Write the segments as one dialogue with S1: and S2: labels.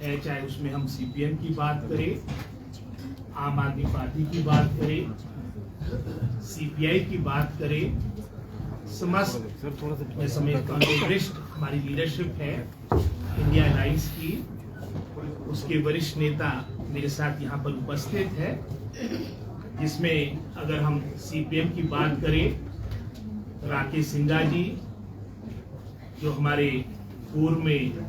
S1: है, चाहे उसमें हम सीपीएम की बात करें, आम आदमी पार्टी की बात करें, सीपीआई की बात करें, समस्त मैं समझता हूँ वरिष्ठ हमारी लीडरशिप है इंडिया अलायंस की, उसके वरिष्ठ नेता मेरे साथ यहाँ पर उपस्थित है, जिसमें अगर हम सीपीएम की बात करें, राकेश सिंघा जी जो हमारे पूर्व में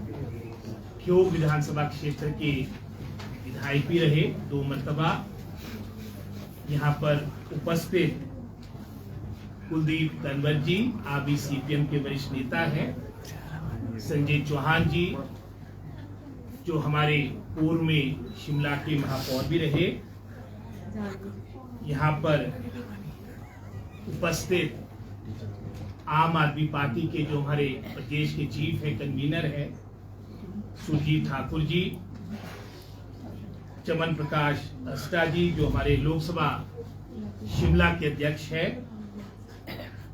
S1: ठियोग विधानसभा क्षेत्र के विधायक भी रहे 2 मर्तबा, यहाँ पर उपस्थित कुलदीप तनवर जी आप भी सीपीएम के वरिष्ठ नेता हैं, संजय चौहान जी जो हमारे पूर्व में शिमला के महापौर भी रहे, यहाँ पर उपस्थित आम आदमी पार्टी के जो हमारे प्रदेश के चीफ है, कन्वीनर है सुरजीत ठाकुर जी, चमन प्रकाश अस्टा जी जो हमारे लोकसभा शिमला के अध्यक्ष है,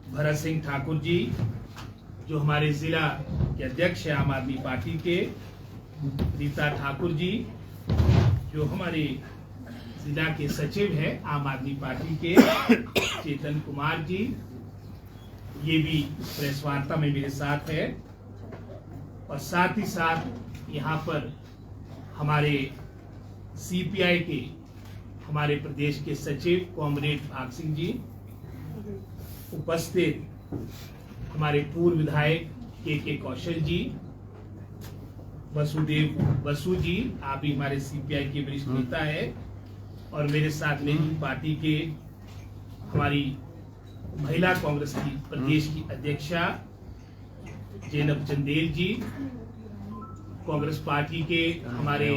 S1: भरत सिंह ठाकुर जी जो हमारे जिला के अध्यक्ष है आम आदमी पार्टी के, रीता ठाकुर जी जो हमारे जिला के सचिव है आम आदमी पार्टी के, चेतन कुमार जी ये भी प्रेस वार्ता में मेरे साथ है, और साथ ही साथ यहाँ पर हमारे सीपीआई के हमारे प्रदेश के सचिव कॉमरेड भाग सिंह जी, उपस्थित हमारे पूर्व विधायक के कौशल जी, वसुदेव बसु जी आप भी हमारे सीपीआई के वरिष्ठ नेता है, और मेरे साथ में पार्टी के हमारी महिला कांग्रेस की प्रदेश की अध्यक्षा जैनब चंदेल जी, कांग्रेस पार्टी के हमारे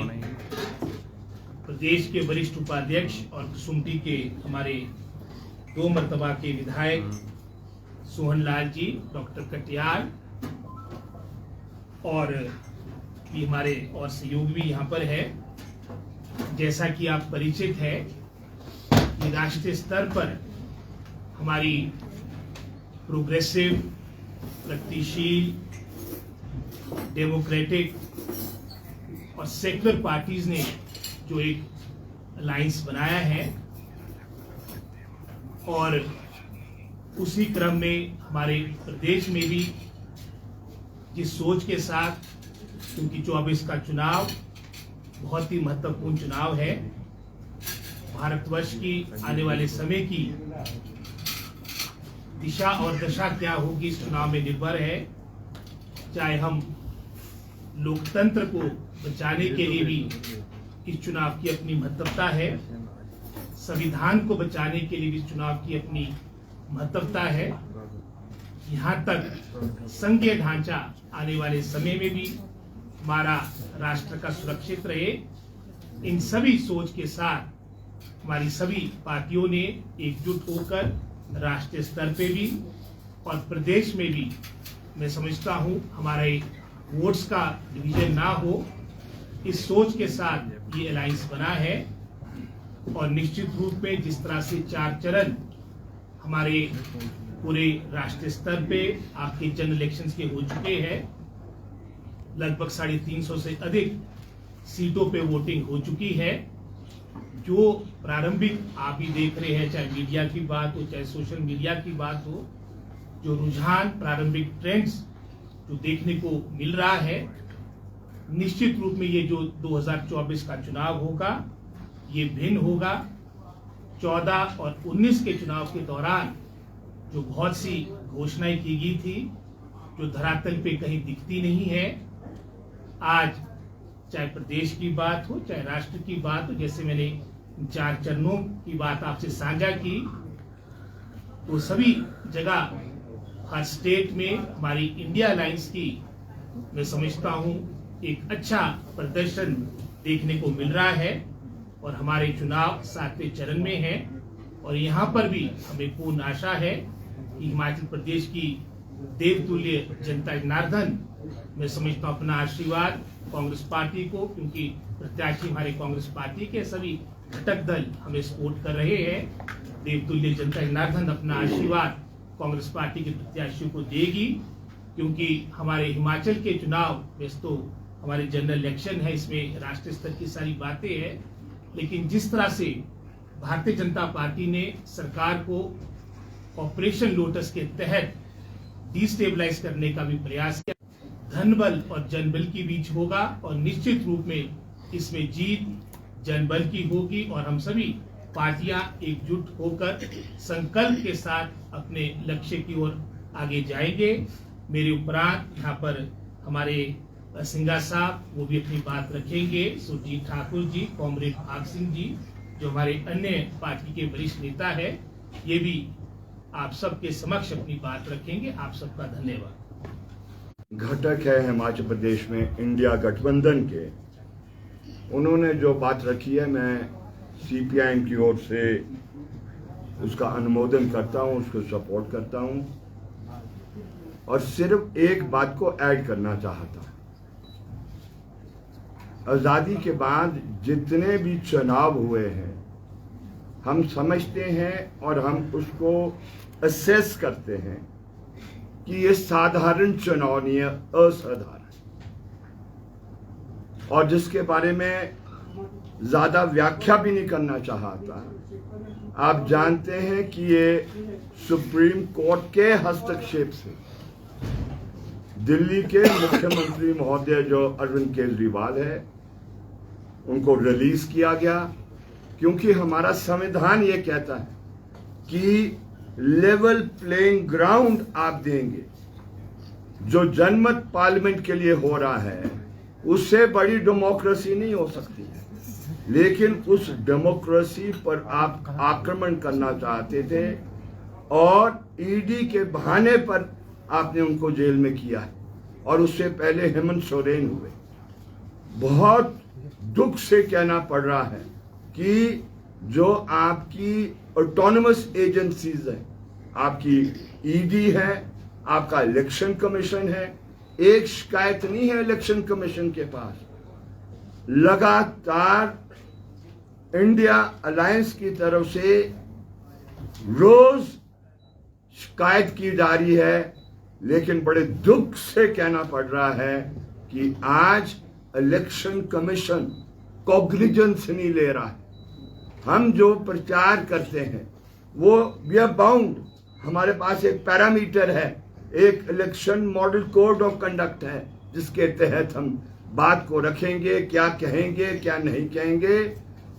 S1: प्रदेश के वरिष्ठ उपाध्यक्ष और कुसुम्पटी के हमारे 2 मर्तबा के विधायक सोहन लाल जी, डॉक्टर कटियार और भी हमारे और सहयोगी भी यहाँ पर है। जैसा कि आप परिचित है कि राष्ट्रीय स्तर पर हमारी प्रोग्रेसिव, प्रगतिशील, डेमोक्रेटिक और सेक्युलर पार्टीज ने जो एक अलायंस बनाया है, और उसी क्रम में हमारे प्रदेश में भी जिस सोच के साथ, क्योंकि 24 का चुनाव बहुत ही महत्वपूर्ण चुनाव है, भारतवर्ष की आने वाले समय की दिशा और दशा क्या होगी इस चुनाव में निर्भर है। चाहे हम लोकतंत्र को बचाने के लिए भी इस चुनाव की अपनी महत्वता है, संविधान को बचाने के लिए भी चुनाव की अपनी महत्वता है, यहाँ तक संघीय ढांचा आने वाले समय में भी हमारा राष्ट्र का सुरक्षित रहे। इन सभी सोच के साथ हमारी सभी पार्टियों ने एकजुट होकर राष्ट्रीय स्तर पे भी और प्रदेश में भी मैं समझता हूँ हमारे वोट्स का डिवीजन ना हो, इस सोच के साथ ये अलायंस बना है। और निश्चित रूप में जिस तरह से 4 चरण हमारे पूरे राष्ट्रीय स्तर पे आपके जनरल इलेक्शंस के हो चुके हैं, लगभग 350 से अधिक सीटों पे वोटिंग हो चुकी है। जो प्रारंभिक आप भी देख रहे हैं, चाहे मीडिया की बात हो, चाहे सोशल मीडिया की बात हो, जो रुझान, प्रारंभिक ट्रेंड्स जो देखने को मिल रहा है, निश्चित रूप में ये जो 2024 का चुनाव होगा ये भिन्न होगा। 14 और 19 के चुनाव के दौरान जो बहुत सी घोषणाएं की गई थी, जो धरातल पे कहीं दिखती नहीं है, आज चाहे प्रदेश की बात हो, चाहे राष्ट्र की बात हो, जैसे मैंने 4 चरणों की बात आपसे साझा की, तो सभी जगह हर स्टेट में हमारी इंडिया अलायंस की मैं समझता हूँ एक अच्छा प्रदर्शन देखने को मिल रहा है। और हमारे चुनाव 7वें चरण में है, और यहाँ पर भी हमें पूर्ण आशा है कि हिमाचल प्रदेश की देवतुल्य जनता जनार्दन, मैं समझता हूँ अपना आशीर्वाद कांग्रेस पार्टी को, क्योंकि प्रत्याशी हमारे कांग्रेस पार्टी के सभी घटक दल हमें सपोर्ट कर रहे हैं, देवतुल्य जनता जनार्दन अपना आशीर्वाद कांग्रेस पार्टी के प्रत्याशियों को देगी, क्योंकि हमारे हिमाचल के चुनाव में तो हमारे जनरल इलेक्शन है, इसमें राष्ट्रीय स्तर की सारी बातें हैं, लेकिन जिस तरह से भारतीय जनता पार्टी ने सरकार को ऑपरेशन लोटस के तहत डिस्टेबलाइज करने का भी प्रयास किया, धनबल और जनबल की बीच होगा और निश्चित रूप में इसमें जीत जनबल की होगी और हम सभी पार्टियां एकजुट होकर संकल्प के साथ अपने लक्ष्य की ओर आगे जाएंगे। मेरे उपरांत यहाँ पर हमारे सिंघा साहब वो भी अपनी बात रखेंगे, सुरजीत ठाकुर जी, कॉमरेड भाग सिंह जी जो हमारे अन्य पार्टी के वरिष्ठ नेता है, ये भी आप सबके समक्ष अपनी बात रखेंगे। आप सबका धन्यवाद।
S2: घटक है हिमाचल प्रदेश में इंडिया गठबंधन के, उन्होंने जो बात रखी है मैं सीपीआईएम की ओर से उसका अनुमोदन करता हूं, उसको सपोर्ट करता हूं और सिर्फ एक बात को ऐड करना चाहता हूं। आजादी के बाद जितने भी चुनाव हुए हैं हम समझते हैं और हम उसको असेस करते हैं कि ये साधारण चुनाव नहीं है, असाधारण, और जिसके बारे में ज्यादा व्याख्या भी नहीं करना चाहता। आप जानते हैं कि ये सुप्रीम कोर्ट के हस्तक्षेप से दिल्ली के मुख्यमंत्री महोदय जो अरविंद केजरीवाल है उनको रिलीज किया गया, क्योंकि हमारा संविधान ये कहता है कि लेवल प्लेइंग ग्राउंड आप देंगे। जो जनमत पार्लियामेंट के लिए हो रहा है उससे बड़ी डेमोक्रेसी नहीं हो सकती है, लेकिन उस डेमोक्रेसी पर आप आक्रमण करना चाहते थे और ईडी के बहाने पर आपने उनको जेल में किया है और उससे पहले हेमंत सोरेन हुए। बहुत दुख से कहना पड़ रहा है कि जो आपकी ऑटोनमस एजेंसीज है, आपकी ईडी है, आपका इलेक्शन कमीशन है, एक शिकायत नहीं है इलेक्शन कमीशन के पास। लगातार इंडिया अलायंस की तरफ से रोज शिकायत की जा रही है, लेकिन बड़े दुख से कहना पड़ रहा है कि आज इलेक्शन कमीशन कॉग्निजेंस नहीं ले रहा है। हम जो प्रचार करते हैं वो वी आर बाउंड, हमारे पास एक पैरामीटर है, एक election model code of conduct है जिसके तहत हम बात को रखेंगे, क्या कहेंगे क्या नहीं कहेंगे।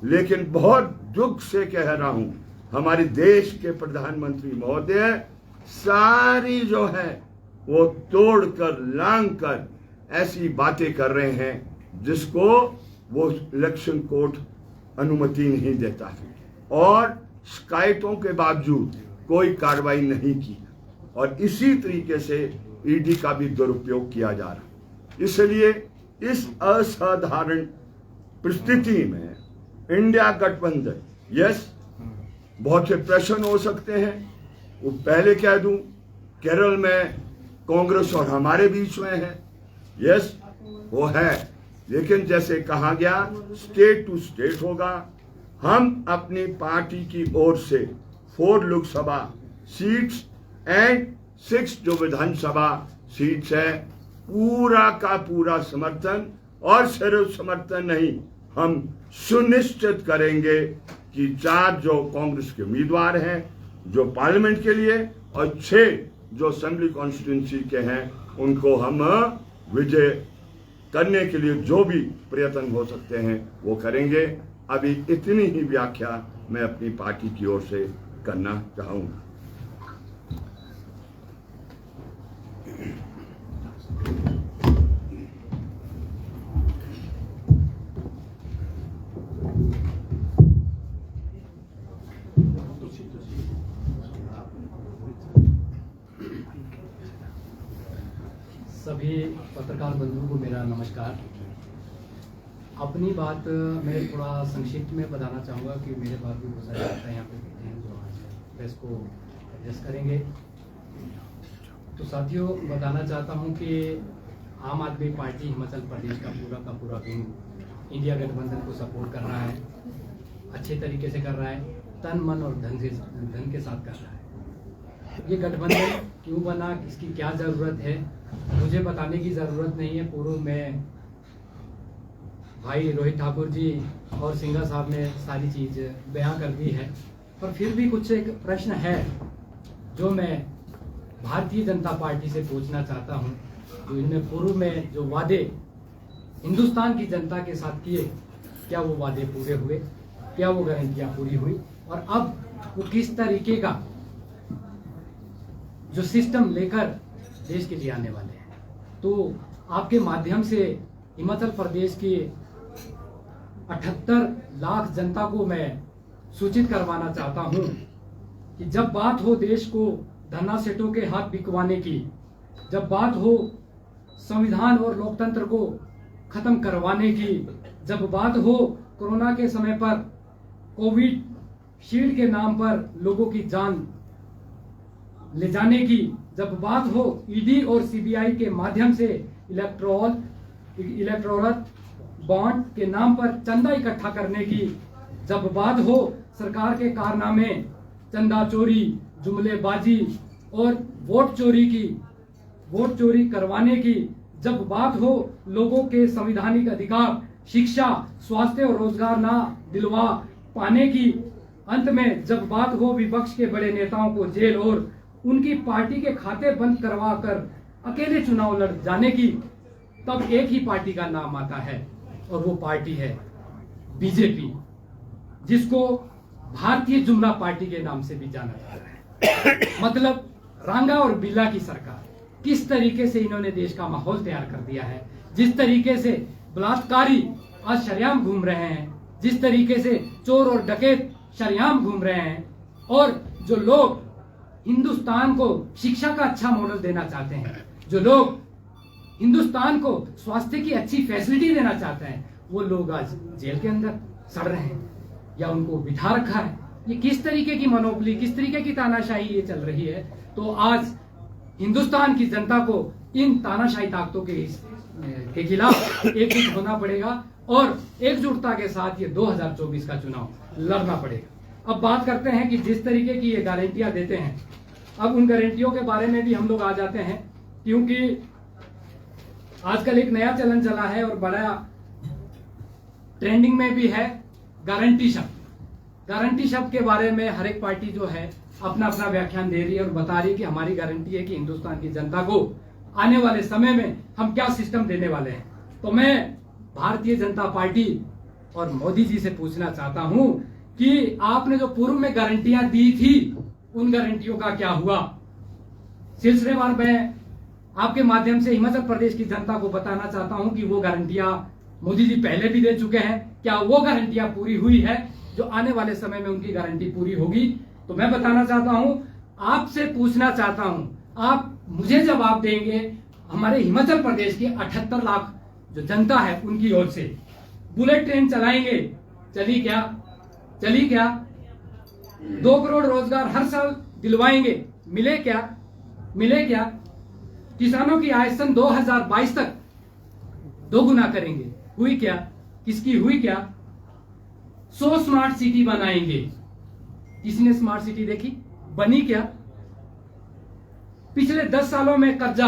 S2: लेकिन बहुत दुख से कह रहा हूं, हमारे देश के प्रधानमंत्री महोदय सारी जो है वो तोड़कर लांग कर ऐसी बातें कर रहे हैं जिसको वो इलेक्शन कोड अनुमति नहीं देता है और शिकायतों के बावजूद कोई कार्रवाई नहीं की और इसी तरीके से ईडी का भी दुरुपयोग किया जा रहा। इसलिए इस असाधारण परिस्थिति में इंडिया गठबंधन, यस, बहुत से प्रश्न हो सकते हैं। वो पहले कह दूं, केरल में कांग्रेस और हमारे बीच में है, यस वो है, लेकिन जैसे कहा गया स्टेट टू स्टेट होगा। हम अपनी पार्टी की ओर से 4 लोकसभा सीट्स एंड 6 जो विधानसभा सीट्स है, पूरा का पूरा समर्थन, और सिर्फ समर्थन नहीं, हम सुनिश्चित करेंगे कि 4 जो कांग्रेस के उम्मीदवार हैं जो पार्लियामेंट के लिए और 6 जो असेंबली कॉन्स्टिट्यूंसी के हैं उनको हम विजय करने के लिए जो भी प्रयत्न हो सकते हैं वो करेंगे। अभी इतनी ही व्याख्या मैं अपनी पार्टी की ओर से करना चाहूंगा।
S3: सभी पत्रकार बंधुओं को मेरा नमस्कार। अपनी बात मैं थोड़ा संक्षिप्त में बताना चाहूँगा कि मेरे बात भी बहुत सारे हैं यहाँ पे बैठे हैं जो आज प्रेस को एड्रेस करेंगे। तो साथियों, बताना चाहता हूँ कि आम आदमी पार्टी हिमाचल प्रदेश का पूरा विंग इंडिया गठबंधन को सपोर्ट कर रहा है, अच्छे तरीके से कर रहा है, तन मन और धन के साथ कर रहा है। ये गठबंधन क्यों बना, इसकी क्या ज़रूरत है, मुझे बताने की ज़रूरत नहीं है। पूर्व में भाई रोहित ठाकुर जी और सिंघा साहब ने सारी चीज़ बयां कर दी है, पर फिर भी कुछ एक प्रश्न है जो मैं भारतीय जनता पार्टी से पूछना चाहता हूं। जो इनने पूर्व में जो वादे हिंदुस्तान की जनता के साथ किए, क्या वो वादे पूरे हुए? क्या वो गारंटियां पूरी हुई? और अब वो किस तरीके का जो सिस्टम लेकर देश के लिए आने वाले हैं? तो आपके माध्यम से हिमाचल प्रदेश की 78 लाख जनता को मैं सूचित करवाना चाहता हूं कि जब बात हो देश को धन्ना सेठों के हाथ बिकवाने की, जब बात हो संविधान और लोकतंत्र को खत्म करवाने की, जब बात हो कोरोना के समय पर कोविड शील्ड के नाम पर लोगों की जान ले जाने की, जब बात हो ईडी और सीबीआई के माध्यम से इलेक्टोरल बॉन्ड के नाम पर चंदा इकट्ठा करने की, जब बात हो सरकार के कारनामे, चंदा चोरी, जुमलेबाजी और वोट चोरी करवाने की, जब बात हो लोगों के संवैधानिक अधिकार, शिक्षा, स्वास्थ्य और रोजगार ना दिलवा पाने की, अंत में जब बात हो विपक्ष के बड़े नेताओं को जेल और उनकी पार्टी के खाते बंद करवा कर अकेले चुनाव लड़ जाने की, तब एक ही पार्टी का नाम आता है और वो पार्टी है बीजेपी, जिसको भारतीय जुमला पार्टी के नाम से भी जाना जाता है। मतलब रांगा और बिल्ला की सरकार। किस तरीके से इन्होंने देश का माहौल तैयार कर दिया है, जिस तरीके से बलात्कारी आज शरेआम घूम रहे हैं, जिस तरीके से चोर और डकैत शरेआम घूम रहे हैं, और जो लोग हिंदुस्तान को शिक्षा का अच्छा मॉडल देना चाहते हैं, जो लोग हिंदुस्तान को स्वास्थ्य की अच्छी फैसिलिटी देना चाहते हैं, वो लोग आज जेल के अंदर सड़ रहे हैं या उनको बिठा रखा है। ये किस तरीके की मनोबली, किस तरीके की तानाशाही ये चल रही है? तो आज हिंदुस्तान की जनता को इन तानाशाही ताकतों के खिलाफ एकजुट होना पड़ेगा और एकजुटता के साथ ये 2024 का चुनाव लड़ना पड़ेगा। अब बात करते हैं कि जिस तरीके की ये गारंटियां देते हैं, अब उन गारंटियों के बारे में भी हम लोग आ जाते हैं, क्योंकि आजकल एक नया चलन चला है और बड़ा ट्रेंडिंग में भी है गारंटी शब्द। गारंटी शब्द के बारे में हर एक पार्टी जो है अपना अपना व्याख्यान दे रही है और बता रही है कि हमारी गारंटी है कि हिंदुस्तान की जनता को आने वाले समय में हम क्या सिस्टम देने वाले हैं। तो मैं भारतीय जनता पार्टी और मोदी जी से पूछना चाहता हूं कि आपने जो पूर्व में गारंटियां दी थी, उन गारंटियों का क्या हुआ? सिलसिलेवार मैं आपके माध्यम से हिमाचल प्रदेश की जनता को बताना चाहता हूं कि वो गारंटियां मोदी जी पहले भी दे चुके हैं, क्या वो गारंटियां पूरी हुई है? जो आने वाले समय में उनकी गारंटी पूरी होगी। तो मैं बताना चाहता हूं, आपसे पूछना चाहता हूं, आप मुझे जवाब देंगे हमारे हिमाचल प्रदेश की 78 लाख जो जनता है उनकी ओर से। बुलेट ट्रेन चलाएंगे, चली क्या? 2 करोड़ रोजगार हर साल दिलवाएंगे, मिले क्या? किसानों की आय सन 2022 तक 2 गुना करेंगे, हुई क्या? किसकी हुई क्या? 100 स्मार्ट सिटी बनाएंगे, किसने स्मार्ट सिटी देखी? बनी क्या? पिछले 10 सालों में कर्जा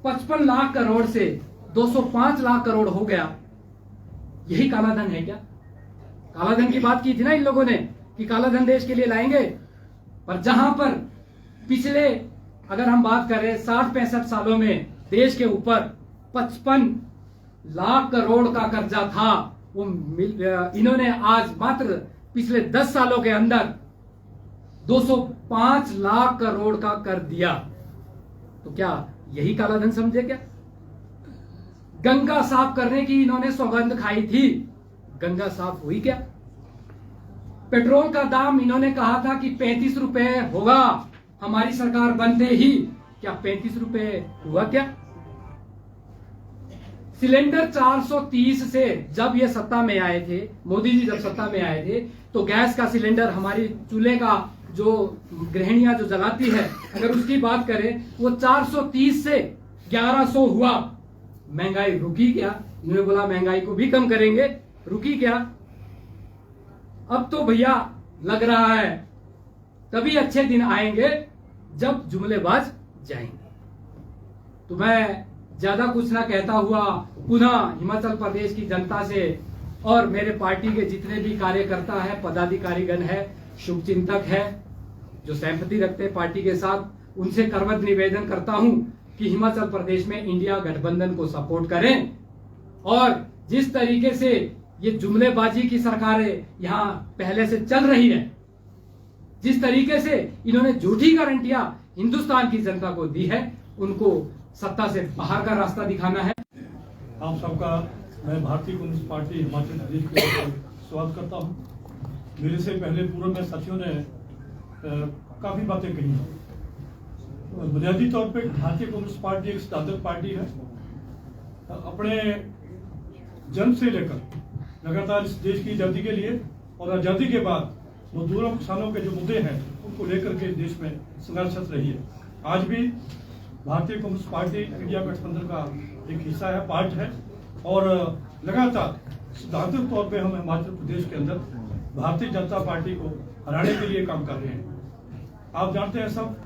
S3: 55 लाख करोड़ से 205 लाख करोड़ हो गया। यही काला धन है क्या? काला धन की बात की थी ना इन लोगों ने कि काला धन देश के लिए लाएंगे, पर जहां पर पिछले अगर हम बात करें 60-65 सालों में देश के ऊपर 55 लाख करोड़ का कर्जा था, वो इन्होंने आज मात्र पिछले 10 सालों के अंदर 205 लाख करोड़ का कर दिया। तो क्या यही काला धन समझे क्या? गंगा साफ करने की इन्होंने सौगंध खाई थी, गंगा साफ हुई क्या? पेट्रोल का दाम इन्होंने कहा था कि 35 रुपए होगा हमारी सरकार बनते ही, क्या 35 रुपए हुआ क्या? सिलेंडर 430 से जब ये सत्ता में आए थे, मोदी जी जब सत्ता में आए थे, तो गैस का सिलेंडर हमारी चूल्हे का जो गृहिणियां जो जलाती है, अगर उसकी बात करें, वो 430 से 1100 हुआ। महंगाई रुकी क्या? इन्होंने बोला महंगाई को भी कम करेंगे, रुकी क्या? अब तो भैया लग रहा है तभी अच्छे दिन आएंगे जब जुमलेबाज जाएंगे। तो मैं ज्यादा कुछ ना कहता हुआ पुनः हिमाचल प्रदेश की जनता से और मेरे पार्टी के जितने भी कार्यकर्ता है, पदाधिकारीगण है, शुभचिंतक है, जो सहमति रखते हैं पार्टी के साथ, उनसे करवत निवेदन करता हूं कि हिमाचल प्रदेश में इंडिया गठबंधन को सपोर्ट करें। और जिस तरीके से ये जुमलेबाजी की सरकारें यहाँ पहले से चल रही है, जिस तरीके से इन्होंने झूठी गारंटियां हिंदुस्तान की जनता को दी है, उनको सत्ता से बाहर का रास्ता दिखाना है।
S4: आप सबका मैं भारतीय कम्युनिस्ट पार्टी हिमाचल प्रदेश की ओर से स्वागत करता हूं। मेरे से पहले पूर्व में साथियों ने काफ़ी बातें कही हैं। बुनियादी तौर पे भारतीय कम्युनिस्ट पार्टी एक सिद्धांतक पार्टी है। अपने जन्म से लेकर लगातार इस देश की आज़ादी के लिए और आज़ादी के बाद मजदूरों किसानों के जो मुद्दे हैं उनको लेकर के देश में संघर्षरत रही है। आज भी भारतीय कम्युनिस्ट पार्टी इंडिया गठबंधन का एक हिस्सा है, पार्ट है, और लगातार सिद्धांतक तौर पे हम हिमाचल प्रदेश के अंदर भारतीय जनता पार्टी को हराने के लिए काम कर रहे हैं। आप जानते हैं सब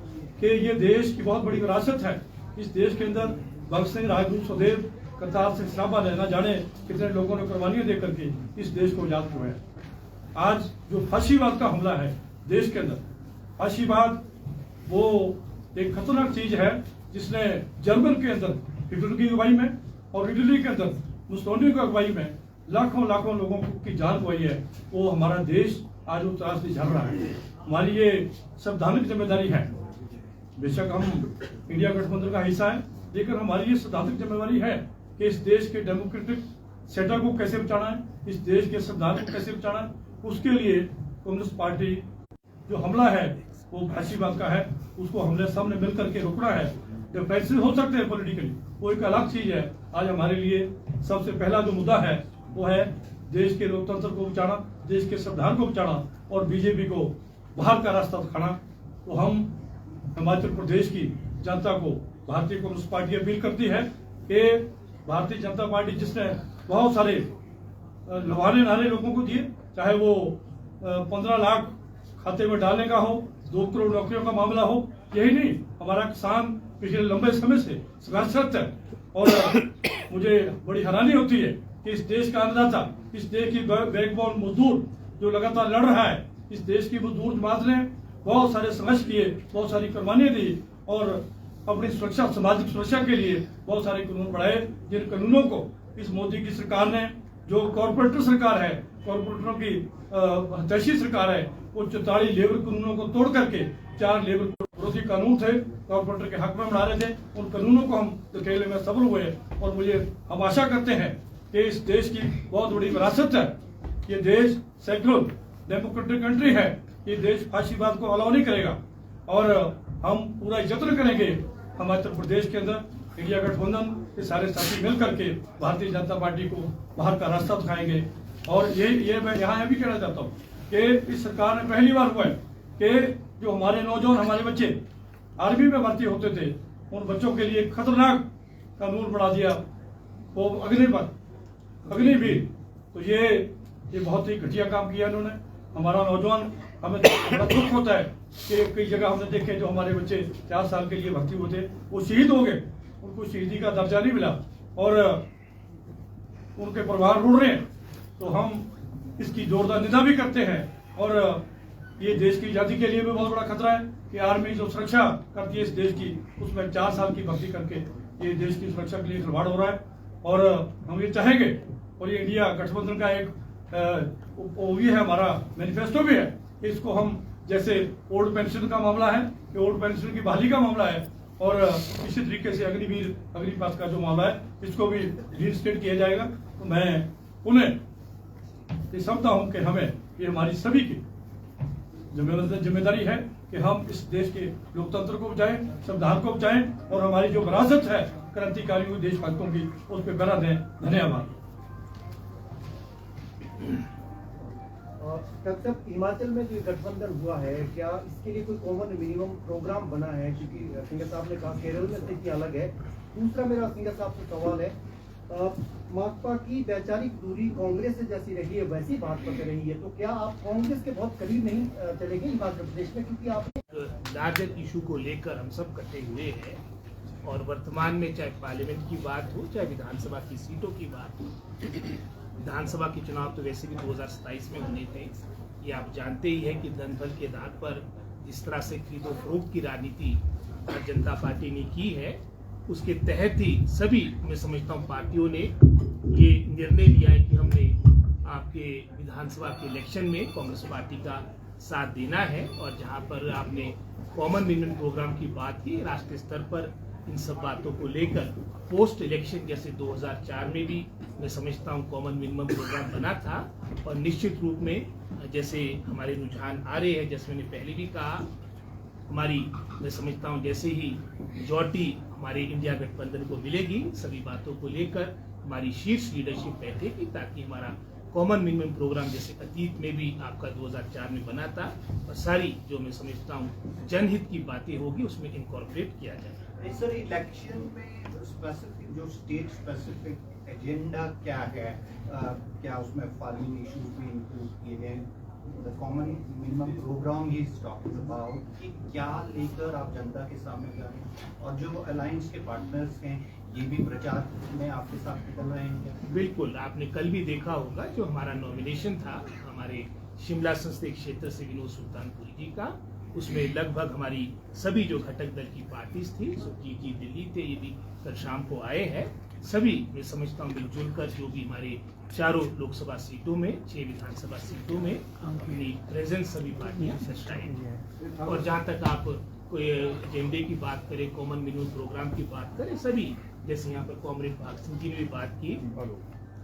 S4: कि ये देश की बहुत बड़ी विरासत है। इस देश के अंदर भगत सिंह, राजगुरु, सुखदेव, करतार सिंह सराभा ने न जाने कितने लोगों ने कुर्बानियां दे करके इस देश को आजाद करवाया। आज जो फांसीवाद का हमला है देश के अंदर, फांसीवाद वो एक खतरनाक चीज है जिसने जर्मन के अंदर हिटलर की अगुवाई में और इटली के अंदर मुसोलिनी की अगुवाई में लाखों लाखों लोगों की जान गई है। वो हमारा देश आज उस तरह से झल रहा है। हमारी ये संवैधानिक जिम्मेदारी है। बेशक हम इंडिया गठबंधन का हिस्सा है, लेकिन हमारी ये सिद्धांतक जिम्मेदारी है कि इस देश के डेमोक्रेटिक सेटअप को कैसे बचाना है, इस देश के संविधान को कैसे बचाना है। उसके लिए कम्युनिस्ट पार्टी जो हमला है वो फांसीवाद का है, उसको हमने सबने मिलकर के रोकना है। डिफेंसिव हो सकते हैं पॉलिटिकली, वो एक अलग चीज है। आज हमारे लिए सबसे पहला जो मुद्दा है वो है देश के लोकतंत्र को बचाना, देश के संविधान को बचाना और बीजेपी को बाहर का रास्ता दिखाना। तो हम हिमाचल प्रदेश की जनता को भारतीय कम्युनिस्ट पार्टी अपील करती है कि भारतीय जनता पार्टी जिसने बहुत सारे लवाने नारे लोगों को दिए, चाहे वो 15 लाख खाते में डालने का हो, 2 करोड़ नौकरियों का मामला हो, यही नहीं, हमारा किसान पिछले लंबे समय से संघर्षरत है। और मुझे बड़ी हैरानी होती है कि इस देश का अन्नदाता, इस देश की बैकबोन मजदूर जो लगातार लड़ रहा है, इस देश की मजदूर जमात ने बहुत सारे संघर्ष किए, बहुत सारी कुर्बानियां दी और अपनी सुरक्षा, सामाजिक सुरक्षा के लिए बहुत सारे कानून बढ़ाए, जिन कानूनों को इस मोदी की सरकार ने, जो कॉर्पोरेटर सरकार है, कॉर्पोरेटरों की हतैशी सरकार है, वो 44 लेबर कानूनों को तोड़ करके 4 लेबर विरोधी कानून थे, कॉर्पोरेटर के हक में बना रहे थे, उन कानूनों को हम धकेलने में सफल हुए। और हम आशा करते हैं कि इस देश की बहुत बड़ी विरासत है। ये देश सेक्युलर डेमोक्रेटिक कंट्री है। ये देश फांसीवाद को अलाउ नहीं करेगा और हम पूरा यत्न करेंगे हिमाचल प्रदेश के अंदर इंडिया गठबंधन के सारे साथी मिल करके भारतीय जनता पार्टी को बाहर का रास्ता दिखाएंगे। और ये मैं यहाँ भी कहना चाहता हूँ कि इस सरकार ने पहली बार हुआ है कि जो हमारे नौजवान, हमारे बच्चे आर्मी में भर्ती होते थे, उन बच्चों के लिए खतरनाक कानून बना दिया, वो अग्निवीर। तो ये बहुत ही घटिया काम किया इन्होंने। हमारा नौजवान, हमें बड़ा दुख होता है कि कई जगह हमने देखे जो हमारे बच्चे 4 साल के लिए भर्ती हुए थे, वो शहीद हो गए, उनको शहीदी का दर्जा नहीं मिला और उनके परिवार रुड़ रहे हैं। तो हम इसकी जोरदार निंदा भी करते हैं। और ये देश की आजादी के लिए भी बहुत बड़ा खतरा है कि आर्मी जो सुरक्षा करती है इस देश की, उसमें 4 साल की भर्ती करके ये देश की सुरक्षा के लिए खिलवाड़ हो रहा है। और हम ये चाहेंगे, और ये इंडिया गठबंधन का एक वो भी है, हमारा मैनिफेस्टो भी है, इसको हम, जैसे ओल्ड पेंशन का मामला है, ये ओल्ड पेंशन की बहाली का मामला है, और इसी तरीके से अग्निपथ का जो मामला है, इसको भी रीइंस्टेट किया जाएगा। तो मैं उन्हें ये समझता हूँ कि हमें, ये हमारी सभी की जिम्मेदारी है कि हम इस देश के लोकतंत्र को बचाएं, संविधान को बचाएं और हमारी जो विरासत है क्रांतिकारियों, देशभक्तों की, उस पर पहरा दें। धन्यवाद।
S5: डॉक्टर, हिमाचल में जो गठबंधन हुआ है, क्या इसके लिए कोई कॉमन मिनिमम प्रोग्राम बना है? क्योंकि सिंगर साहब ने कहा केरल में स्थिति अलग है। दूसरा मेरा सिंगर साहब से सवाल है, माकपा की वैचारिक दूरी कांग्रेस से जैसी रही है वैसी भाजपा से रही है, तो क्या आप कांग्रेस के बहुत करीब नहीं चलेंगे हिमाचल प्रदेश में? क्योंकि आप
S1: लार्जर इशू को लेकर हम सब इकट्ठे हुए हैं और वर्तमान में चाहे पार्लियामेंट की बात हो चाहे विधानसभा की सीटों की बात हो, विधानसभा के चुनाव तो वैसे भी 2027 में होने थे। ये आप जानते ही हैं कि धन बल के आधार पर जिस तरह से खरीदो फरोख्त की राजनीति भारतीय जनता पार्टी ने की है, उसके तहत ही सभी मैं समझता हूँ पार्टियों ने ये निर्णय लिया है कि हमने आपके विधानसभा के इलेक्शन में कांग्रेस पार्टी का साथ देना है। और जहाँ पर आपने कॉमन मिनिमम प्रोग्राम की बात की, राष्ट्रीय स्तर पर इन सब बातों को लेकर पोस्ट इलेक्शन जैसे 2004 में भी मैं समझता हूँ कॉमन मिनिमम प्रोग्राम बना था। और निश्चित रूप में जैसे हमारे रुझान आ रहे हैं, जैसे मैंने पहले भी कहा, हमारी मैं समझता हूँ जैसे ही मेजॉरिटी हमारे इंडिया गठबंधन को मिलेगी, सभी बातों को लेकर हमारी शीर्ष लीडरशिप बैठेगी ताकि हमारा कॉमन मिनिमम प्रोग्राम जैसे अतीत में भी आपका 2004 में बना था और सारी जो मैं समझता हूँ जनहित की बातें होगी उसमें इनकॉर्पोरेट किया जाए।
S6: सर, इलेक्शन में स्पेसिफिक जो स्टेट स्पेसिफिक एजेंडा क्या है, क्या उसमें फॉलोइंग इश्यूज भी इंक्लूड किए गए? The common minimum programme he is talking about कि क्या लेकर आप जनता के सामने जा रहे हैं, और जो अलायंस के पार्टनर्स हैं ये भी प्रचार में आपके साथ निकल रहे हैं क्या?
S1: बिल्कुल, आपने कल भी देखा होगा जो हमारा नॉमिनेशन था हमारे शिमला संसदीय क्षेत्र से विनोद सुल्तानपुरी जी का, उसमें लगभग हमारी सभी जो घटक दल की पार्टीज थी, सुखजीत जी दिल्ली थे, ये भी कल शाम को आए हैं, सभी मैं समझता हूँ मिलजुल कर जो भी हमारे चारों लोकसभा सीटों में 6 विधानसभा सीटों में अपनी प्रेजेंस सभी पार्टियां दर्शाएंगी। और जहाँ तक आप कोई एजेंडे की बात करें, कॉमन मिनिमम प्रोग्राम की बात करें, सभी जैसे यहाँ पर कॉमरेड भाग सिंह जी ने भी बात की,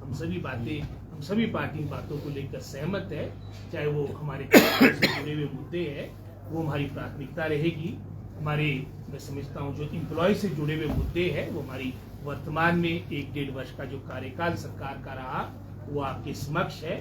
S1: हम सभी पार्टी इन बातों को लेकर सहमत है। चाहे वो हमारे से जुड़े हुए मुद्दे हैं वो हमारी प्राथमिकता रहेगी, हमारे मैं समझता हूँ जो इम्प्लॉय से जुड़े हुए मुद्दे हैं वो हमारी वर्तमान में 1-1.5 वर्ष का जो कार्यकाल सरकार का रहा वो आपके समक्ष है।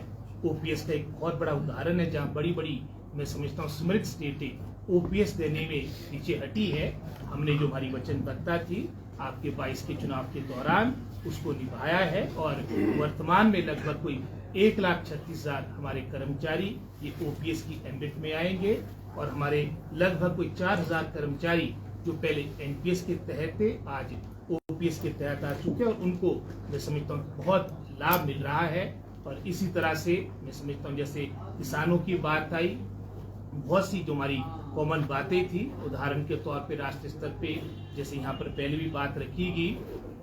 S1: ओपीएस का एक बहुत बड़ा उदाहरण है जहाँ बड़ी बड़ी मैं समझता हूँ समृद्ध स्टेटें ओपीएस देने में पीछे हटी है। हमने जो हमारी वचनबद्धता थी आपके 22 के चुनाव के दौरान उसको निभाया है और वर्तमान में लगभग कोई 1,36,000 हमारे कर्मचारी ये ओपीएस की एम्बिट में आएंगे और हमारे लगभग कोई 4,000 कर्मचारी जो पहले एनपीएस के तहत थे आज ओपीएस के तहत आ चुके हैं और उनको मैं समझता हूँ बहुत लाभ मिल रहा है। और इसी तरह से मैं समझता हूँ जैसे किसानों की बात आई, बहुत सी जो हमारी कॉमन बातें थी, उदाहरण के तौर पे राष्ट्रीय स्तर पे जैसे यहाँ पर पहले भी बात रखी गई,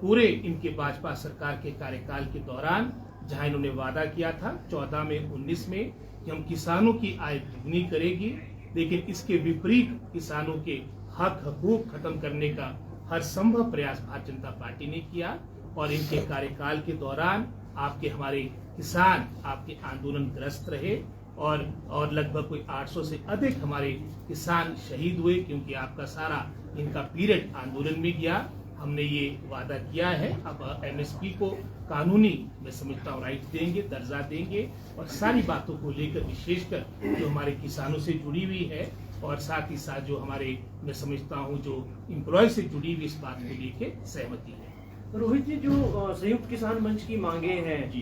S1: पूरे इनके भाजपा सरकार के कार्यकाल के दौरान जहाँ इन्होंने वादा किया था 14 में 19 में कि हम किसानों की आय दुगनी करेगी, लेकिन इसके विपरीत किसानों के हक हकूक खत्म करने का हर संभव प्रयास भारतीय जनता पार्टी ने किया। और इनके कार्यकाल के दौरान आपके हमारे किसान आपके आंदोलनग्रस्त रहे और लगभग कोई 800 से अधिक हमारे किसान शहीद हुए क्योंकि आपका सारा इनका पीरियड आंदोलन में गया। हमने ये वादा किया है अब एमएसपी को कानूनी मैं समझता हूँ राइट देंगे, दर्जा देंगे और सारी बातों को लेकर विशेषकर जो हमारे किसानों से जुड़ी हुई है और साथ ही साथ जो हमारे मैं समझता हूँ जो एम्प्लॉय से जुड़ी हुई इस बात को लेकर सहमति है।
S5: रोहित जी, जो संयुक्त किसान मंच की मांगे हैं
S1: जी,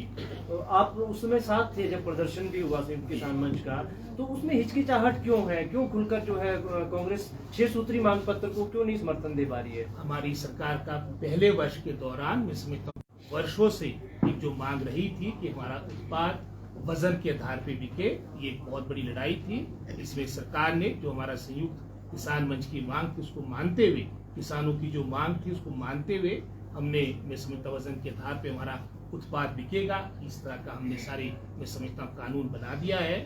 S5: तो आप उस समय साथ थे जब प्रदर्शन भी हुआ संयुक्त किसान मंच का, तो उसमें हिचकिचाहट क्यों है? क्यों खुलकर जो है कांग्रेस 6 सूत्री मांग पत्र को क्यों नहीं समर्थन दे पा रही है?
S1: हमारी सरकार का पहले वर्ष के दौरान मैं समझता हूँ वर्षों से एक जो मांग रही थी कि हमारा उत्पाद वजन के आधार पे बिके, ये एक बहुत बड़ी लड़ाई थी। इसमें सरकार ने जो हमारा संयुक्त किसान मंच की मांग थी उसको मानते हुए, किसानों की जो मांग थी उसको मानते हुए हमने मैं समझता वजन के आधार पे हमारा उत्पाद बिकेगा, इस तरह का हमने सारे मैं समझता हूँ कानून बना दिया है।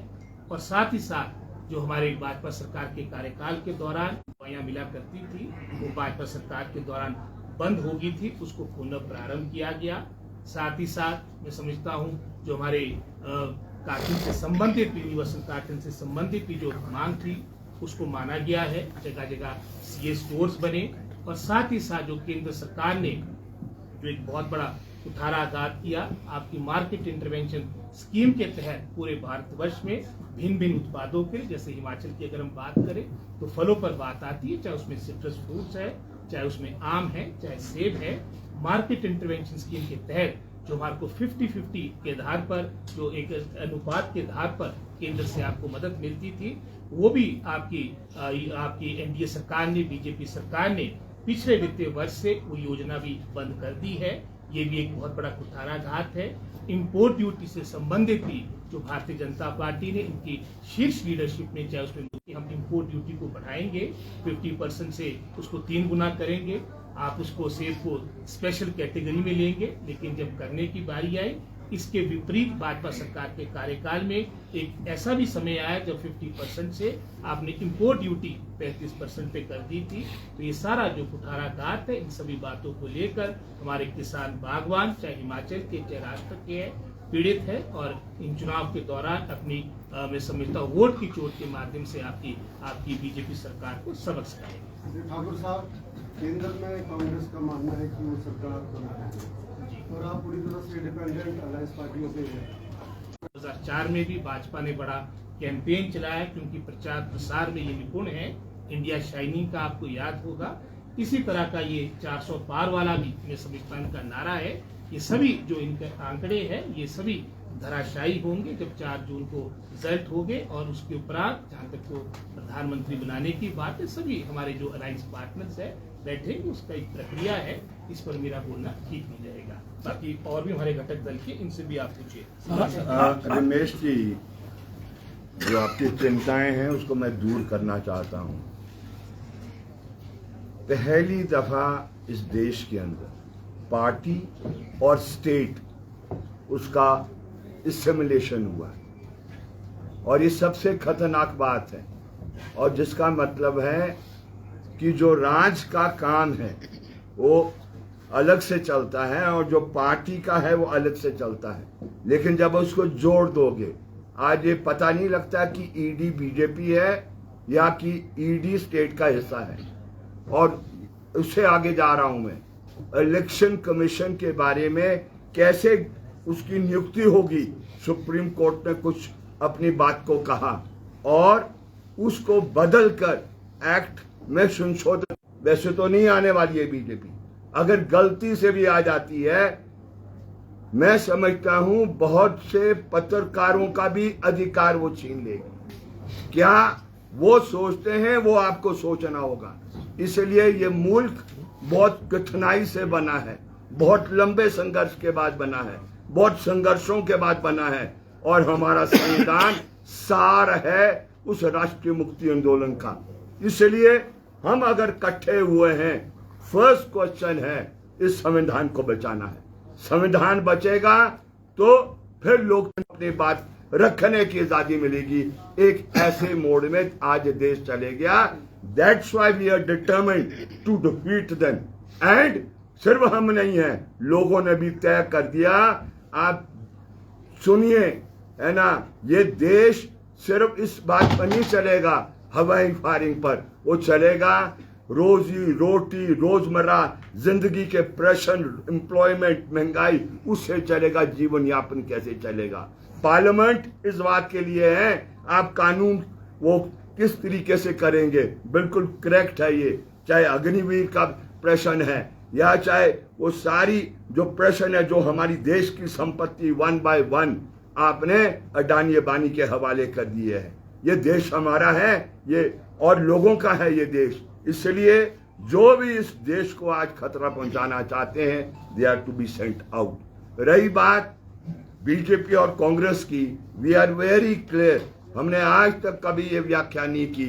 S1: और साथ ही साथ जो हमारे भाजपा सरकार के कार्यकाल के दौरान दवाइयाँ मिला करती थी वो भाजपा सरकार के दौरान बंद हो गई थी, उसको पुनः प्रारंभ किया गया। साथ ही साथ मैं समझता हूँ जो हमारे कार्टन से संबंधित यूनिवर्सल कार्टन से संबंधित भी जो मांग थी उसको माना गया है, जगह जगह सीए स्टोर्स बने। और साथ ही साथ जो केंद्र सरकार ने जो एक बहुत बड़ा कुठाराघात किया आपकी मार्केट इंटरवेंशन स्कीम के तहत पूरे भारतवर्ष में भिन्न भिन्न उत्पादों के, जैसे हिमाचल की अगर हम बात करें तो फलों पर बात आती है, चाहे उसमें सिट्रस फ्रूट्स है, चाहे उसमें आम है, चाहे सेब है, मार्केट इंटरवेंशन स्कीम के तहत जो हमारे को 50-50 के आधार पर जो एक अनुपात के आधार पर केंद्र से आपको मदद मिलती थी वो भी आपकी एनडीए सरकार ने, बीजेपी सरकार ने पिछले वित्तीय वर्ष से वो योजना भी बंद कर दी है। ये भी एक बहुत बड़ा कुठाराघात है। इंपोर्ट ड्यूटी से संबंधित भी जो भारतीय जनता पार्टी ने इनकी शीर्ष लीडरशिप ने चाहे उसमें कि हम इंपोर्ट ड्यूटी को बढ़ाएंगे 50% से उसको 3 गुना करेंगे, आप उसको सेब को स्पेशल कैटेगरी में लेंगे। लेकिन जब करने की बारी आई, इसके विपरीत भाजपा सरकार के कार्यकाल में एक ऐसा भी समय आया जब 50% से आपने इंपोर्ट ड्यूटी 35% पे कर दी थी। तो ये सारा जो कुठाराघात है, इन सभी बातों को लेकर हमारे किसान बागवान चाहे हिमाचल के चाहे राष्ट्र के है पीड़ित है। और इन चुनाव के दौरान अपनी मैं समझता हूँ वोट की चोट के माध्यम से आपकी बीजेपी सरकार को सबक सिखाएगी।
S7: ठाकुर साहब, केंद्र में कांग्रेस का मानना है कि वो सरकार बना है और आप पूरी तरह से इंडिपेंडेंट अलायंस पार्टियों से हैं।
S1: 2004 में भी भाजपा ने बड़ा कैंपेन चलाया, क्योंकि प्रचार प्रसार में ये निपुण है। इंडिया शाइनिंग का आपको याद होगा। इसी तरह का ये 400 पार वाला भी मैं समझता हूं इनका नारा है। ये सभी जो इनके आंकड़े हैं ये सभी धराशायी होंगे जब 4 जून को रिजल्ट होंगे। और उसके उपरांत जहाँ तक तो प्रधानमंत्री बनाने की बात है, सभी हमारे जो अलायंस पार्टनर्स है बैठेंगे, उसका एक प्रक्रिया है। इस पर मेरा बोलना ठीक नहीं जाएगा। बाकी और भी हमारे घटक दल के, इनसे भी आप पूछिए।
S2: रमेश जी, जो आपकी चिंताएं हैं उसको मैं दूर करना चाहता हूं। पहली दफा इस देश के अंदर पार्टी और स्टेट उसका एसिमिलेशन हुआ है और ये सबसे खतरनाक बात है। और जिसका मतलब है कि जो राज का काम है वो अलग से चलता है और जो पार्टी का है वो अलग से चलता है। लेकिन जब उसको जोड़ दोगे, आज ये पता नहीं लगता कि ईडी बीजेपी है या कि ईडी स्टेट का हिस्सा है। और उससे आगे जा रहा हूं मैं, इलेक्शन कमीशन के बारे में कैसे उसकी नियुक्ति होगी। सुप्रीम कोर्ट ने कुछ अपनी बात को कहा और उसको बदलकर एक्ट में संशोधन, वैसे तो नहीं आने वाली है बीजेपी, अगर गलती से भी आ जाती है, मैं समझता हूं बहुत से पत्रकारों का भी अधिकार वो छीन लेगी। क्या वो सोचते हैं वो आपको सोचना होगा। इसलिए ये मुल्क बहुत कठिनाई से बना है, बहुत लंबे संघर्ष के बाद बना है, बहुत संघर्षों के बाद बना है। और हमारा संविधान सार है उस राष्ट्रीय मुक्ति आंदोलन का। इसलिए हम अगर इकट्ठे हुए हैं, फर्स्ट क्वेश्चन है इस संविधान को बचाना है। संविधान बचेगा तो फिर लोग अपनी बात रखने की आजादी मिलेगी। एक ऐसे मोड में आज देश चले गया। That's why we are determined to defeat them. And सिर्फ हम नहीं है, लोगों ने भी तय कर दिया। आप सुनिए, है ना, ये देश सिर्फ इस बात पर नहीं चलेगा हवाई फायरिंग पर, वो चलेगा रोजी रोटी, रोजमर्रा जिंदगी के प्रश्न, एम्प्लॉयमेंट, महंगाई, उससे चलेगा। जीवन यापन कैसे चलेगा। पार्लियामेंट इस बात के लिए है, आप कानून वो किस तरीके से करेंगे, बिल्कुल करेक्ट है ये। चाहे अग्निवीर का प्रश्न है या चाहे वो सारी जो प्रश्न है जो हमारी देश की संपत्ति 1 by 1 आपने अडानी अबानी के हवाले कर दिए है। ये देश हमारा है, ये और लोगों का है ये देश। इसलिए जो भी इस देश को आज खतरा पहुंचाना चाहते हैं, they are to be sent out. रही बात बीजेपी और कांग्रेस की, वी आर वेरी क्लियर। हमने आज तक कभी ये व्याख्या नहीं की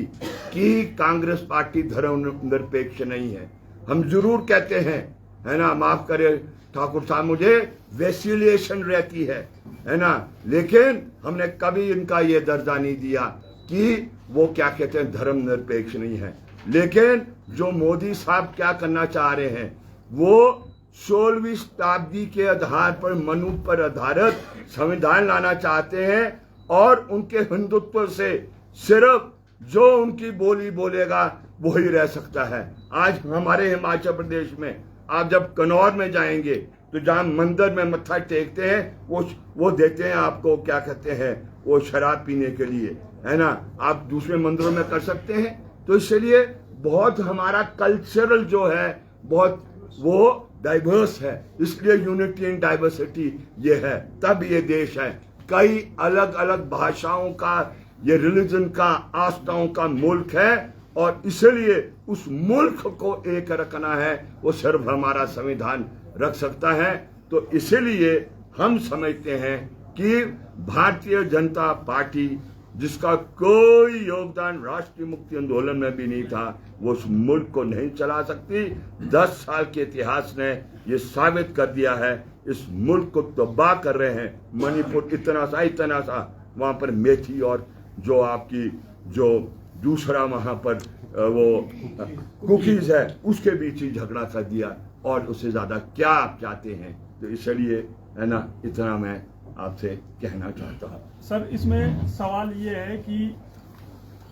S2: कि कांग्रेस पार्टी धर्मनिरपेक्ष नहीं है। हम जरूर कहते हैं, है ना, माफ करे ठाकुर साहब, मुझे वैसिलेशन रहती है ना, लेकिन हमने कभी इनका ये दर्जा नहीं दिया कि वो क्या कहते हैं धर्मनिरपेक्ष नहीं है। लेकिन जो मोदी साहब क्या करना चाह रहे हैं, वो 16वीं शताब्दी के आधार पर, मनु पर आधारित संविधान लाना चाहते हैं और उनके हिंदुत्व से सिर्फ जो उनकी बोली बोलेगा वही रह सकता है। आज हमारे हिमाचल प्रदेश में आप जब कन्नौर में जाएंगे तो जहां मंदिर में मत्था टेकते हैं वो देते हैं आपको, क्या कहते हैं, वो शराब पीने के लिए, है ना। आप दूसरे मंदिरों में कर सकते हैं। तो इसलिए बहुत हमारा कल्चरल जो है बहुत वो डाइवर्स है। इसलिए यूनिटी इन डाइवर्सिटी ये है, तब ये देश है। कई अलग अलग भाषाओं का, ये रिलीजन का, आस्थाओं का मुल्क है और इसलिए उस मुल्क को एक रखना है, वो सिर्फ हमारा संविधान रख सकता है। तो इसलिए हम समझते हैं कि भारतीय जनता पार्टी, जिसका कोई योगदान राष्ट्रीय मुक्ति आंदोलन में भी नहीं था, वो उस मुल्क को नहीं चला सकती। 10 साल के इतिहास ने ये साबित कर दिया है। इस मुल्क को तबाह कर रहे हैं। मणिपुर इतना सा वहां पर मेथी और जो आपकी जो दूसरा वहां पर वो कुकीज है, उसके बीच ही झगड़ा कर दिया, और उससे ज्यादा क्या आप चाहते हैं। तो इसलिए है ना, इतना मैं आपसे कहना चाहता हूँ।
S4: सर, इसमें सवाल ये है कि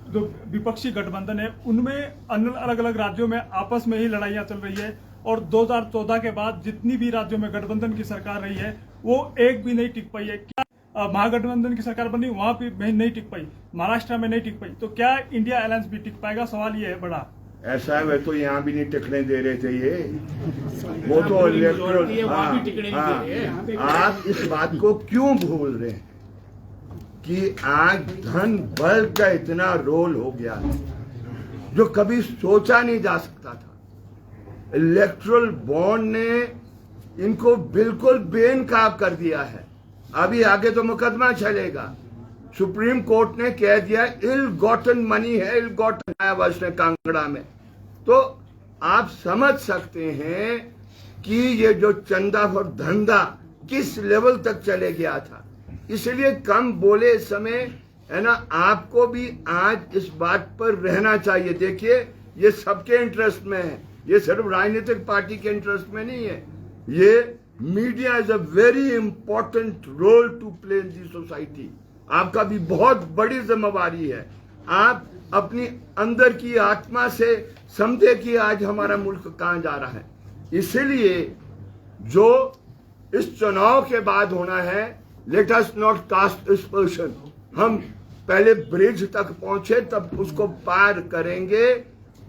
S4: जो विपक्षी गठबंधन है उनमें अलग अलग राज्यों में आपस में ही लड़ाइयां चल रही है, और 2014 के बाद जितनी भी राज्यों में गठबंधन की सरकार रही है वो एक भी नहीं टिक पाई है। क्या महागठबंधन की सरकार बनी, वहां भी नहीं टिक पाई, महाराष्ट्र में नहीं टिक पाई, तो क्या इंडिया अलायंस भी टिक पाएगा? सवाल ये है बड़ा।
S2: ऐसा है, वे तो यहाँ भी नहीं टिकने दे रहे थे ये, वो तो इलेक्ट्रल। आप इस बात को क्यों भूल रहे हैं कि आज धन बल का इतना रोल हो गया है जो कभी सोचा नहीं जा सकता था। इलेक्ट्रल बॉन्ड ने इनको बिल्कुल बेनकाब कर दिया है। अभी आगे तो मुकदमा चलेगा। सुप्रीम कोर्ट ने कह दिया इल गॉटन मनी है, इल गॉटन आया वर्ष ने कांगड़ा में। तो आप समझ सकते हैं कि ये जो चंदा और धंधा किस लेवल तक चले गया था। इसलिए कम बोले इस समय, है ना, आपको भी आज इस बात पर रहना चाहिए। देखिए, ये सबके इंटरेस्ट में है, ये सिर्फ राजनीतिक पार्टी के इंटरेस्ट में नहीं है। ये media is a very important role to play in the society. आपका भी बहुत बड़ी जिम्मेवारी है। आप अपनी अंदर की आत्मा से समझे कि आज हमारा मुल्क कहां जा रहा है। इसलिए जो इस चुनाव के बाद होना है, let us not caste dispersion. हम पहले ब्रिज तक पहुंचे, तब उसको पार करेंगे।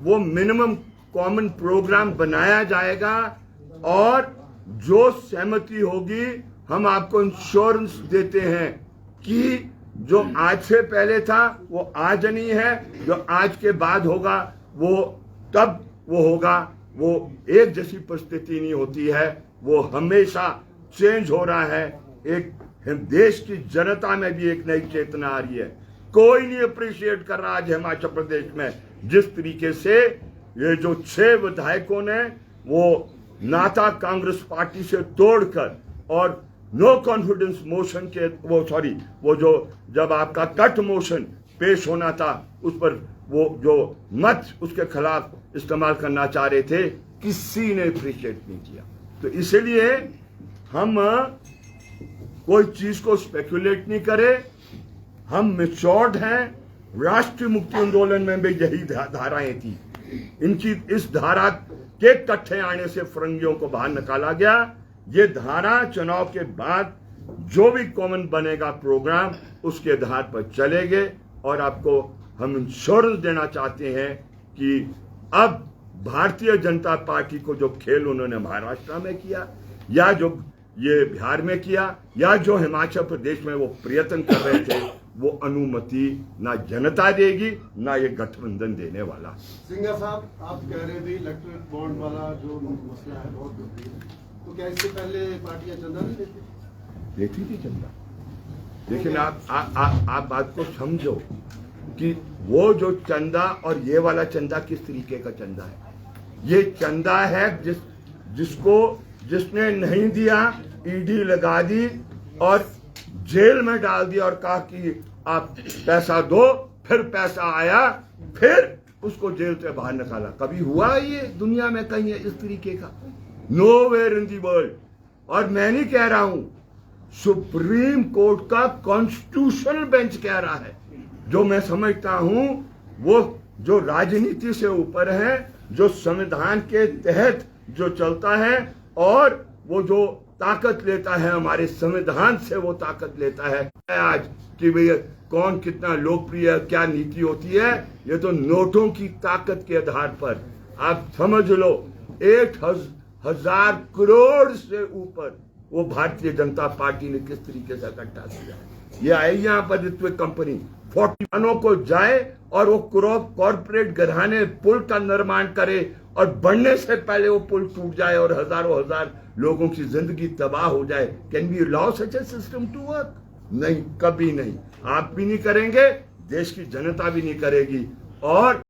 S2: वो मिनिमम कॉमन प्रोग्राम बनाया जाएगा, और जो सहमति होगी, हम आपको इंश्योरेंस देते हैं कि जो आज से पहले था वो आज नहीं है, जो आज के बाद होगा वो तब वो होगा। वो एक जैसी परिस्थिति नहीं होती है, वो हमेशा चेंज हो रहा है। एक देश की जनता में भी एक नई चेतना आ रही है। कोई नहीं अप्रिशिएट कर रहा आज हिमाचल प्रदेश में जिस तरीके से ये जो 6 विधायकों ने वो नाता कांग्रेस पार्टी से तोड़कर और नो कॉन्फिडेंस मोशन के वो जो जब आपका कट मोशन पेश होना था, उस पर वो जो मत उसके खिलाफ इस्तेमाल करना चाह रहे थे, किसी ने अप्रिशिएट नहीं किया। तो इसलिए हम कोई चीज को स्पेकुलेट नहीं करें। हम मैच्योर्ड हैं। राष्ट्रीय मुक्ति आंदोलन में भी यही धाराएं थी। इनकी इस धारा के इकट्ठे आने से फिरंगियों को बाहर निकाला गया। ये धारा चुनाव के बाद जो भी कॉमन बनेगा प्रोग्राम, उसके आधार पर चलेंगे। और आपको हम इंश्योरेंस देना चाहते हैं कि अब भारतीय जनता पार्टी को जो खेल उन्होंने महाराष्ट्र में किया, या जो ये बिहार में किया, या जो हिमाचल प्रदेश में वो प्रयत्न कर रहे थे, वो अनुमति ना जनता देगी, ना ये गठबंधन देने वाला।
S7: सिंघा साहब, आप कह रहे थे इलेक्ट्रल बॉन्ड वाला जो मसला है बहुत गंभीर है, तो क्या इससे पहले पार्टियां चंदा नहीं देती
S2: थी चंदा? लेकिन आप बात को समझो कि वो जो चंदा और ये वाला चंदा किस तरीके का चंदा है। ये चंदा है जिसने नहीं दिया, ईडी लगा दी और जेल में डाल दिया और कहा कि आप पैसा दो, फिर पैसा आया, फिर उसको जेल से बाहर निकाला। कभी हुआ ये दुनिया में कहीं इस तरीके का? Nowhere in the world. और मैं नहीं कह रहा हूं, सुप्रीम कोर्ट का कॉन्स्टिट्यूशनल बेंच कह रहा है। जो मैं समझता हूं वो जो राजनीति से ऊपर है, जो संविधान के तहत जो चलता है, और वो जो ताकत लेता है हमारे संविधान से, वो ताकत लेता है आज कि भैया कौन कितना लोकप्रिय, क्या नीति होती है। ये तो नोटों की ताकत के आधार पर आप समझ लो, 1,000 करोड़ से ऊपर वो भारतीय जनता पार्टी ने किस तरीके से इकट्ठा किया है। ये आई यहाँ पर ऋत्विक कंपनी 41 को जाए और वो कॉर्पोरेट घराने पुल का निर्माण करे और बढ़ने से पहले वो पुल टूट जाए और हजारों हजार लोगों की जिंदगी तबाह हो जाए। Can we allow such a system to work? नहीं, कभी नहीं। आप भी नहीं करेंगे, देश की जनता भी नहीं करेगी। और